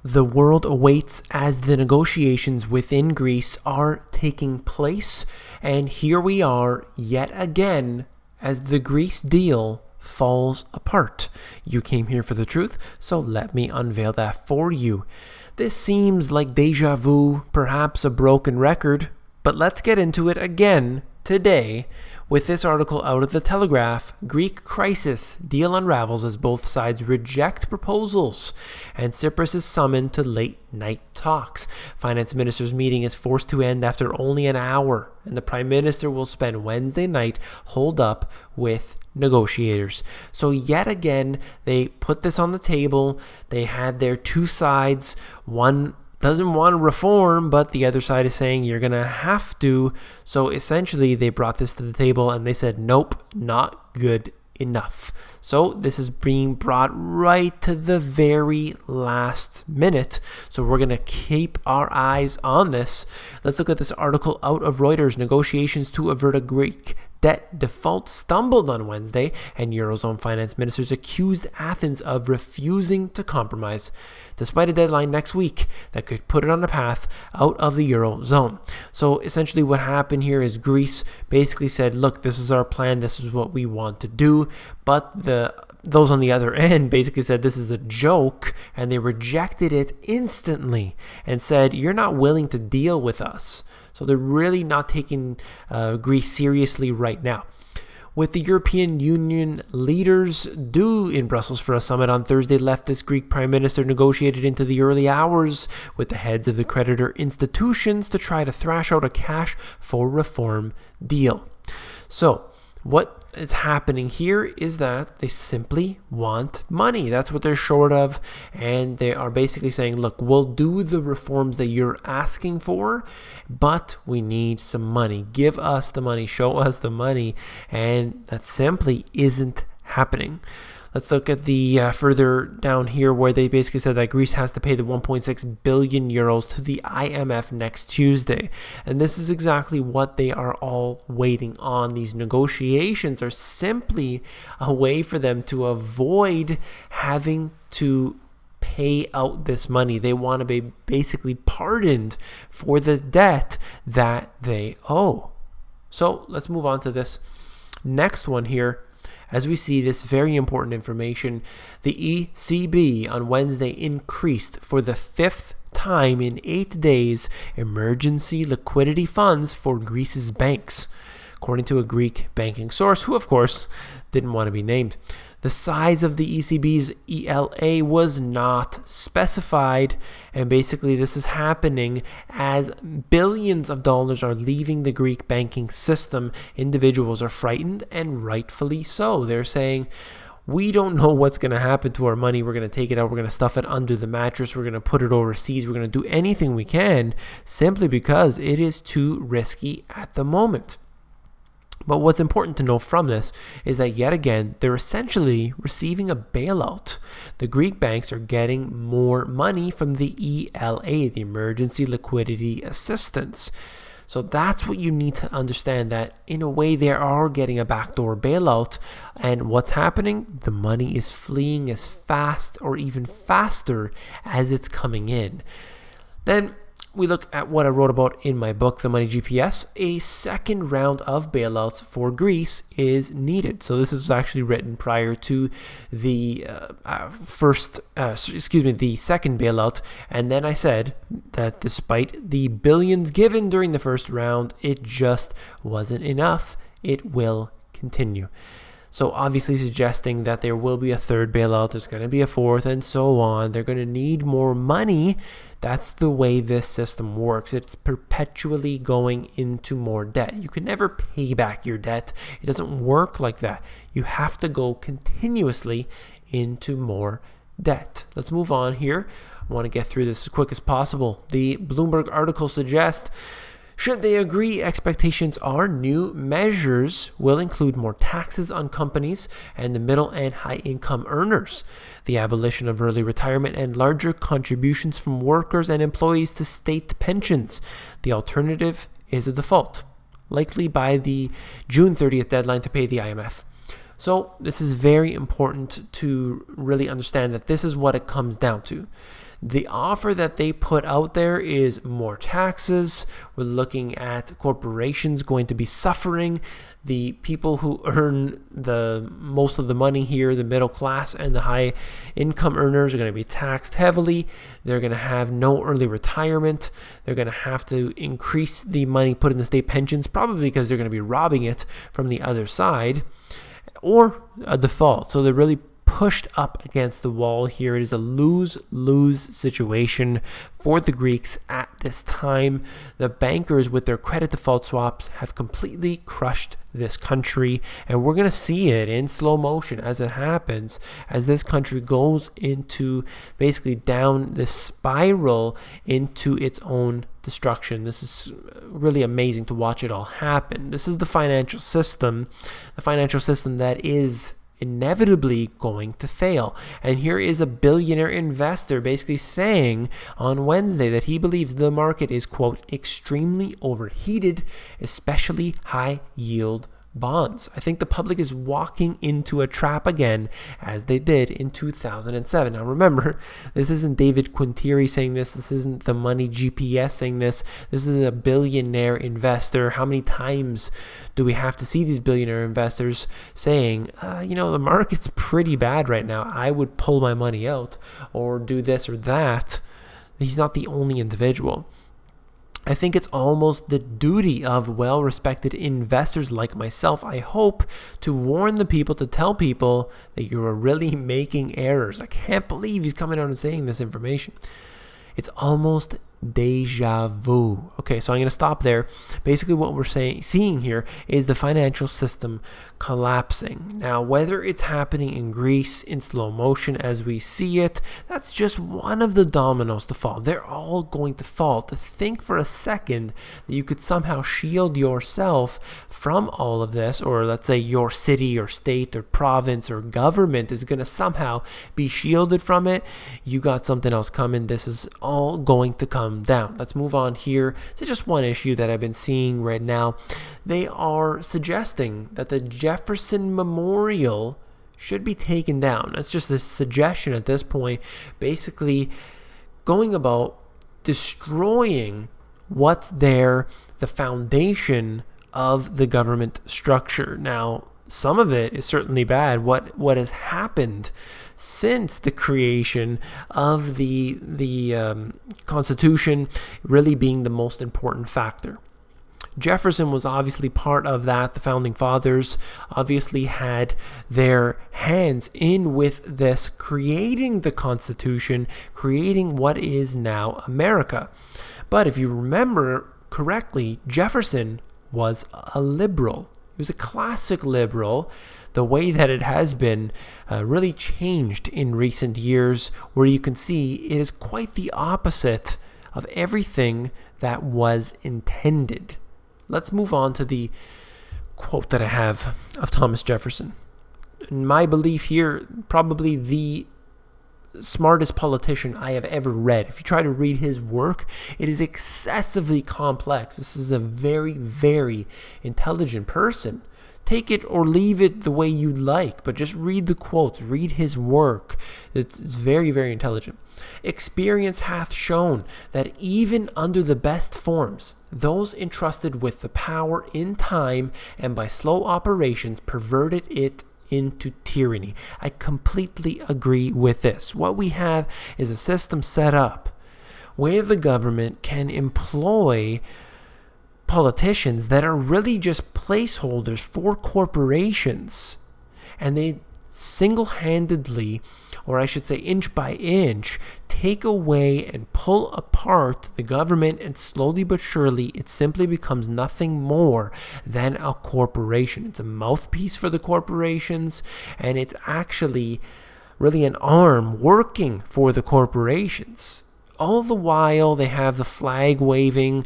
The world awaits as the negotiations within Greece are taking place, and here we are yet again as the Greece deal falls apart. You came here for the truth, so let me unveil that for you. This seems like deja vu, perhaps a broken record, but let's get into it again today with this article out of the Telegraph. Greek crisis, deal unravels as both sides reject proposals, and Tsipras is summoned to late-night talks. Finance minister's meeting is forced to end after only an hour, and the prime minister will spend Wednesday night holed up with negotiators. So yet again, they put this on the table. They had their two sides. One doesn't want to reform, but the other side is saying you're going to have to. So essentially, they brought this to the table and they said, nope, not good enough. So this is being brought right to the very last minute. So we're going to keep our eyes on this. Let's look at this article out of Reuters. Negotiations to avert a Greek debt default stumbled on Wednesday, and Eurozone finance ministers accused Athens of refusing to compromise, despite a deadline next week that could put it on a path out of the Eurozone. So essentially what happened here is Greece basically said, look, this is our plan, this is what we want to do, but those on the other end basically said this is a joke, and they rejected it instantly and said, you're not willing to deal with us. So they're really not taking Greece seriously right now. With the European Union leaders due in Brussels for a summit on Thursday, leftist Greek Prime Minister negotiated into the early hours with the heads of the creditor institutions to try to thrash out a cash for reform deal. So what is happening here is that they simply want money. That's what they're short of. And they are basically saying, look, we'll do the reforms that you're asking for, but we need some money. Give us the money. Show us the money. And that simply isn't happening. Let's look at the further down here where they basically said that Greece has to pay the 1.6 billion euros to the IMF next Tuesday. And this is exactly what they are all waiting on. These negotiations are simply a way for them to avoid having to pay out this money. They want to be basically pardoned for the debt that they owe. So let's move on to this next one here. As we see this very important information, the ECB on Wednesday increased for the fifth time in 8 days emergency liquidity funds for Greece's banks, according to a Greek banking source who, of course, didn't want to be named. The size of the ECB's ELA was not specified, and basically this is happening as billions of dollars are leaving the Greek banking system. Individuals are frightened, and rightfully so. They're saying, we don't know what's going to happen to our money. We're going to take it out. We're going to stuff it under the mattress. We're going to put it overseas. We're going to do anything we can simply because it is too risky at the moment. But what's important to know from this is that yet again, they're essentially receiving a bailout. The Greek banks are getting more money from the ELA, the Emergency Liquidity Assistance. So that's what you need to understand, that in a way they are getting a backdoor bailout. And what's happening? The money is fleeing as fast or even faster as it's coming in. Then we look at what I wrote about in my book, The Money GPS. A second round of bailouts for Greece is needed. So this is actually written prior to the the second bailout. And then I said that despite the billions given during the first round, it just wasn't enough. It will continue. So obviously suggesting that there will be a third bailout, there's going to be a fourth, and so on. They're going to need more money. That's the way this system works. It's perpetually going into more debt. You can never pay back your debt. It doesn't work like that. You have to go continuously into more debt. Let's move on here. I want to get through this as quick as possible. The Bloomberg article suggests, should they agree, expectations are new measures will include more taxes on companies and the middle and high income earners, the abolition of early retirement, and larger contributions from workers and employees to state pensions. The alternative is a default, likely by the June 30th deadline to pay the IMF. So this is very important to really understand that this is what it comes down to. The offer that they put out there is more taxes. We're looking at corporations going to be suffering. The people who earn the most of the money here, the middle class and the high income earners, are going to be taxed heavily. They're going to have no early retirement. They're going to have to increase the money put in the state pensions, probably because they're going to be robbing it from the other side, or a default. So they're really pushed up against the wall here. It is a lose-lose situation for the Greeks at this time. The bankers with their credit default swaps have completely crushed this country, and we're going to see it in slow motion as it happens, as this country goes into basically down this spiral into its own destruction. This is really amazing to watch it all happen. This is the financial system that is inevitably going to fail. And here is a billionaire investor basically saying on Wednesday that he believes the market is, quote, extremely overheated, especially high yield bonds. I think the public is walking into a trap again, as they did in 2007. Now remember, this isn't David Quintieri saying this. This isn't the Money GPS saying this. This is a billionaire investor. How many times do we have to see these billionaire investors saying, the market's pretty bad right now, I would pull my money out or do this or that? He's not the only individual. I think it's almost the duty of well-respected investors like myself, I hope, to warn the people, to tell people that you're really making errors. I can't believe he's coming out and saying this information. It's almost deja vu. Okay, so I'm going to stop there. Basically, what we're seeing here is the financial system collapsing. Now, whether it's happening in Greece in slow motion as we see it, that's just one of the dominoes to fall. They're all going to fall. To think for a second that you could somehow shield yourself from all of this, or let's say your city or state or province or government is going to somehow be shielded from it, you got something else coming. This is all going to come down. Let's move on here to just one issue that I've been seeing right now. They are suggesting that the Jefferson Memorial should be taken down. That's just a suggestion at this point, basically going about destroying what's there, the foundation of the government structure. Now, some of it is certainly bad. What has happened since the creation of the Constitution really being the most important factor. Jefferson was obviously part of that. The founding fathers obviously had their hands in with this, creating the Constitution, creating what is now America. But if you remember correctly, Jefferson was a liberal. He was a classic liberal. The way that it has been really changed in recent years, where you can see it is quite the opposite of everything that was intended. Let's move on to the quote that I have of Thomas Jefferson. In my belief here, probably the smartest politician I have ever read. If you try to read his work, it is excessively complex. This is a very, very intelligent person. Take it or leave it the way you like, but just read the quotes, read his work. It's very, very intelligent. Experience hath shown that even under the best forms, those entrusted with the power in time and by slow operations perverted it into tyranny. I completely agree with this. What we have is a system set up where the government can employ politicians that are really just placeholders for corporations, and they single-handedly, or I should say inch by inch, take away and pull apart the government, and slowly but surely it simply becomes nothing more than a corporation. It's a mouthpiece for the corporations, and it's actually really an arm working for the corporations. All the while they have the flag waving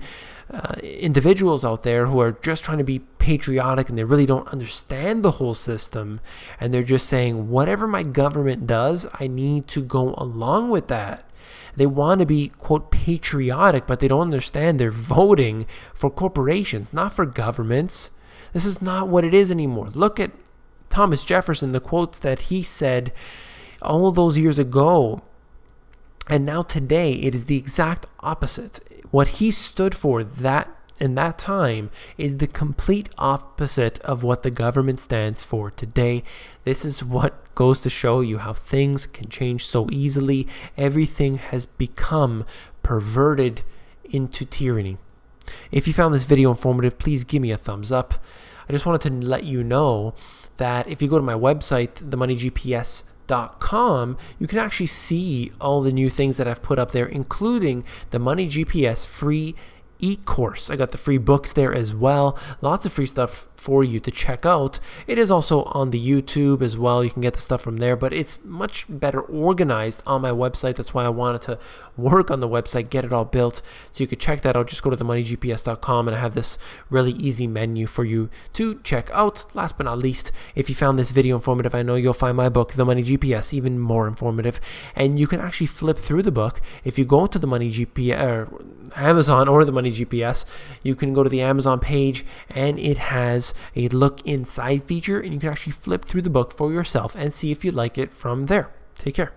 individuals out there who are just trying to be patriotic, and they really don't understand the whole system, and they're just saying, whatever my government does, I need to go along with that. They want to be, quote, patriotic, but they don't understand they're voting for corporations, not for governments. This is not what it is anymore. Look at Thomas Jefferson, the quotes that he said all those years ago. And now today, it is the exact opposite. What he stood for in that time is the complete opposite of what the government stands for today. This is what goes to show you how things can change so easily. Everything has become perverted into tyranny. If you found this video informative, please give me a thumbs up. I just wanted to let you know that if you go to my website, themoneygps.com, you can actually see all the new things that I've put up there, including the Money GPS free e-course. I got the free books there as well. Lots of free stuff for you to check out. It is also on the YouTube as well. You can get the stuff from there, but it's much better organized on my website. That's why I wanted to work on the website, get it all built, so you could check that out. Just go to themoneygps.com, and I have this really easy menu for you to check out. Last but not least, if you found this video informative, I know you'll find my book, The Money GPS, even more informative, and you can actually flip through the book. If you go to the Money GPS or Amazon or the Money GPS, you can go to the Amazon page, and it has a look inside feature, and you can actually flip through the book for yourself and see if you like it from there. Take care.